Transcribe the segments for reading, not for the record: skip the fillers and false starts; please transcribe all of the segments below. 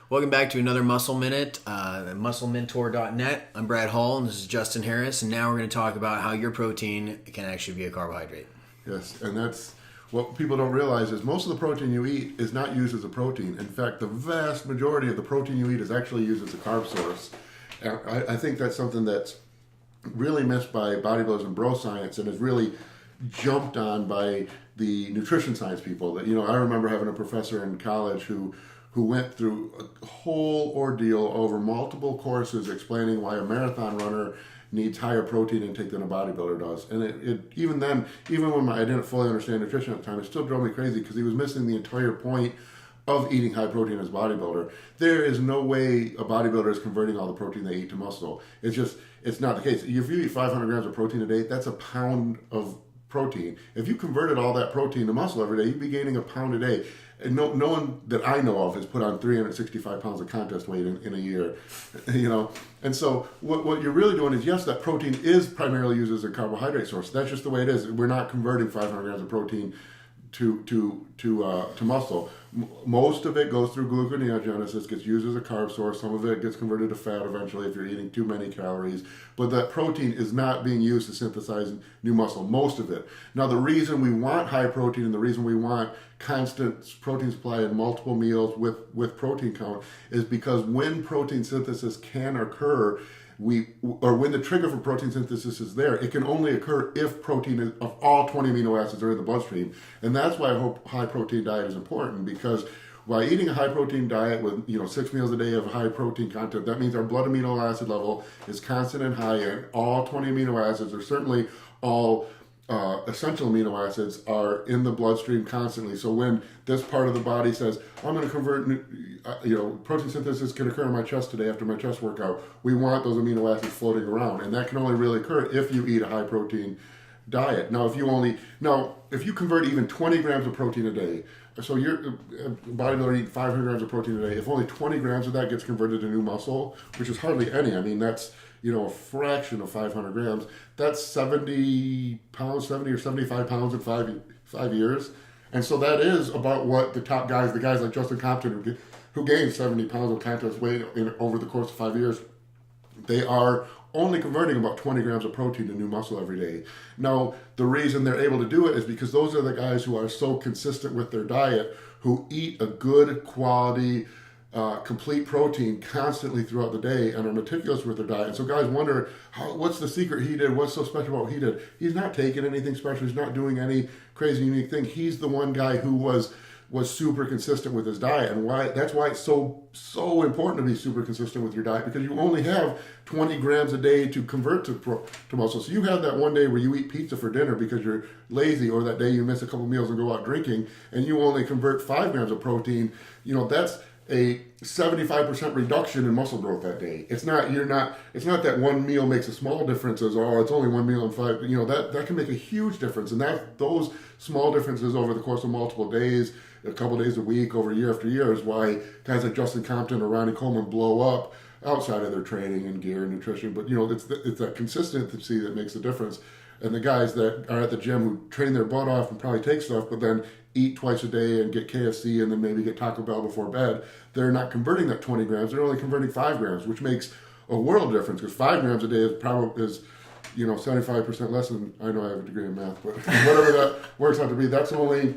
Welcome back to another Muscle Minute at MuscleMentor.net. I'm Brad Hall, and this is Justin Harris, and now we're going to talk about how your protein can actually be a carbohydrate. Yes, and that's what people don't realize is most of the protein you eat is not used as a protein. In fact, the vast majority of the protein you eat is actually used as a carb source. And I think that's something that's really missed by bodybuilders and bro science and is really jumped on by the nutrition science people. That I remember having a professor in college who went through a whole ordeal over multiple courses explaining why a marathon runner needs higher protein intake than a bodybuilder does. And it even when I didn't fully understand nutrition at the time, it still drove me crazy because he was missing the entire point of eating high protein as a bodybuilder. There is no way a bodybuilder is converting all the protein they eat to muscle. It's not the case. If you eat 500 grams of protein a day, that's a pound of protein. If you converted all that protein to muscle every day, you'd be gaining a pound a day. And no one that I know of has put on 365 pounds of contest weight in a year, And so what you're really doing is, yes, that protein is primarily used as a carbohydrate source. That's just the way it is. We're not converting 500 grams of protein to muscle. Most of it goes through gluconeogenesis, gets used as a carb source. Some of it gets converted to fat eventually if you're eating too many calories. But that protein is not being used to synthesize new muscle, most of it. Now, the reason we want high protein and the reason we want constant protein supply in multiple meals with protein count is because when protein synthesis can occur, when the trigger for protein synthesis is there, it can only occur if protein of all 20 amino acids are in the bloodstream. And that's why a high protein diet is important, because by eating a high protein diet with 6 meals a day of high protein content, that means our blood amino acid level is constant and high, and all 20 amino acids, or certainly all essential amino acids, are in the bloodstream constantly. So when this part of the body says, I'm going to convert, protein synthesis can occur in my chest today after my chest workout, we want those amino acids floating around. And that can only really occur if you eat a high protein diet. Now, if you convert even 20 grams of protein a day, so you're a bodybuilder eating 500 grams of protein a day, if only 20 grams of that gets converted to new muscle, which is hardly any, that's a fraction of 500 grams, that's 70 or 75 pounds in 5 years. And so that is about what the top guys, the guys like Justin Compton, who gained 70 pounds of contest weight over the course of 5 years, they are only converting about 20 grams of protein to new muscle every day. Now, the reason they're able to do it is because those are the guys who are so consistent with their diet, who eat a good quality complete protein constantly throughout the day and are meticulous with their diet. And so guys wonder, what's the secret he did? What's so special about what he did? He's not taking anything special. He's not doing any crazy unique thing. He's the one guy who was super consistent with his diet. And that's why it's so important to be super consistent with your diet, because you only have 20 grams a day to convert to muscle. So you have that one day where you eat pizza for dinner because you're lazy, or that day you miss a couple meals and go out drinking, and you only convert 5 grams of protein. That's a 75% reduction in muscle growth that day. It's not that one meal makes a small difference as, it's only one meal in 5. That can make a huge difference. And those small differences over the course of multiple days, a couple days a week, over year after year, is why guys like Justin Compton or Ronnie Coleman blow up outside of their training and gear and nutrition. But it's that consistency that makes the difference. And the guys that are at the gym who train their butt off and probably take stuff, but then eat twice a day and get KFC and then maybe get Taco Bell before bed, they're not converting that 20 grams. They're only converting 5 grams, which makes a world of difference, because 5 grams a day is 75% less than, I know I have a degree in math, but whatever that works out to be, that's only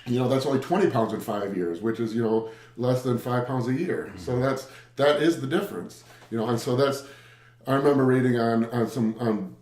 20 pounds in 5 years, which is, less than 5 pounds a year. So that is the difference, and so I remember reading on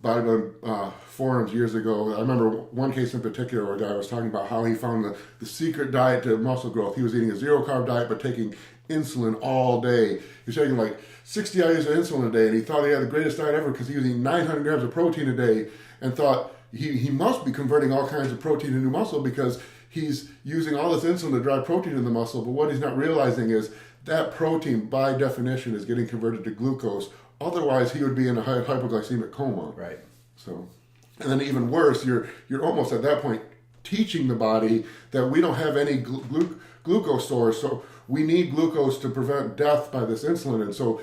bodybuilding forums years ago. I remember one case in particular where a guy was talking about how he found the secret diet to muscle growth. He was eating a zero carb diet but taking insulin all day. He was taking like 60 IUs of insulin a day, and he thought he had the greatest diet ever because he was eating 900 grams of protein a day, and thought he must be converting all kinds of protein into muscle because he's using all this insulin to drive protein in the muscle. But what he's not realizing is that protein, by definition, is getting converted to glucose. Otherwise, he would be in a hypoglycemic coma. Right. So, and then even worse, you're almost at that point teaching the body that we don't have any glucose stores. So we need glucose to prevent death by this insulin. And so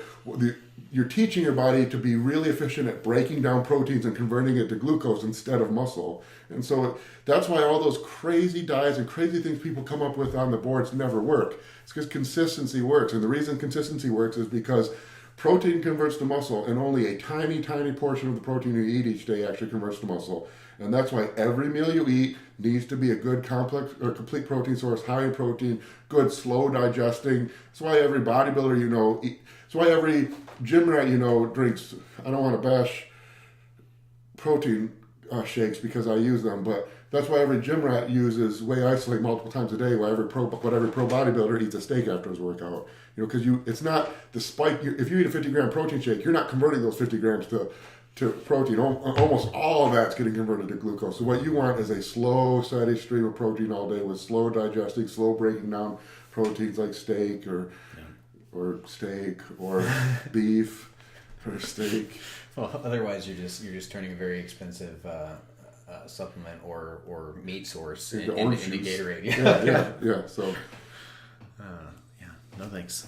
you're teaching your body to be really efficient at breaking down proteins and converting it to glucose instead of muscle. And so that's why all those crazy diets and crazy things people come up with on the boards never work. It's because consistency works. And the reason consistency works is because protein converts to muscle, and only a tiny, tiny portion of the protein you eat each day actually converts to muscle. And that's why every meal you eat needs to be a good complex or complete protein source, high in protein, good, slow digesting. That's why every bodybuilder, that's why every gym rat, drinks, I don't want to bash protein shakes because I use them, but that's why every gym rat uses whey isolate multiple times a day, why every pro bodybuilder eats a steak after his workout. Because it's not the spike. If you eat a 50-gram protein shake, you're not converting those 50 grams to protein. Almost all of that's getting converted to glucose. So what you want is a slow, steady stream of protein all day with slow digesting, slow breaking down proteins like steak or beef or steak. Well, otherwise you're just turning a very expensive supplement or meat source into Gatorade. Yeah. So. No thanks.